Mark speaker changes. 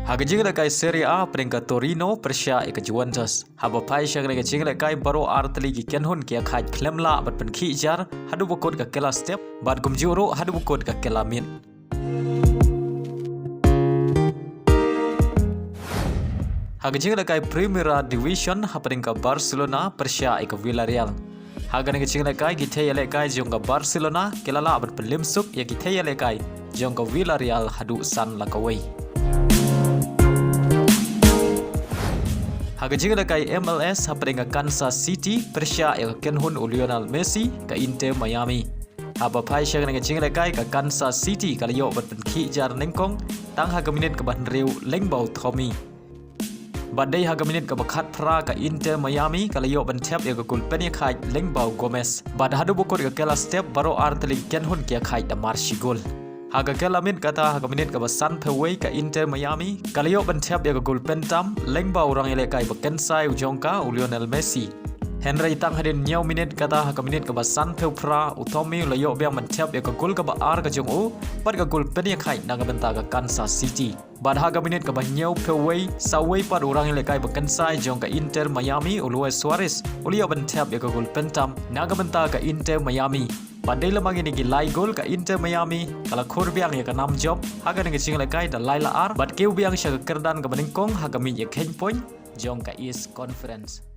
Speaker 1: Haga jing lekai Serie A peringkat Torino Persia ke Juventus. Haba pai syang lekai jing lekai baro artli ki kenhun kia khai klemla bat pen jar hadu bukod ka kela step bat kumjuro hadu bukod ka kela min. Haga jing lekai Primera Division ha peringkat Barcelona Persia ke Villarreal. Haga lekai jing lekai githe lekai jong ka Barcelona kelala bat pen limsuk ya githe lekai jong ka Villarreal hadu san lakawai. Haga jing lekai MLS ha peringkat Kansas City Persia ke kenhun Lionel Messi ke Inter Miami. Haba pai syang lekai jing lekai ke Kansas City kalayo bat pen jar nengkong tang haga minit ke ban riu lengbau Tommy. Badai haga minit ke bakat pra ke Inter Miami kalayo ban tap ya ke kulpen ya khai lengbau Gomez. Bad hadu bukod ke kela step baro artli kenhun kia khai da marshi gol. Haga kela min kata haga minit ke basan peway ke Inter Miami kalayo ban tap ya ke kulpen tam lengbau orang elekai bekensai ujongka Lionel Messi. Henry tang hadin nyau minit kata haga minit ke basan pew pra utomi layo biang ban tap ya ke gol ke ba ar ke jong u bad ke kulpen ya khai naga benta ke Kansas City. Bad haga minit ke banyau peway saway pad orang elekai bekensai jong ke Inter Miami Luis Suarez uliyo ban tap ya ke kulpen tam naga benta ke Inter Miami. Badai lemang ini gilai gol ke Inter Miami kalau kur biang ya ke 6 job haga dengan cing lekai dan laila ar bad keu biang sya ke kerdan ke meningkong haga min ya 10 point jong ke East Conference.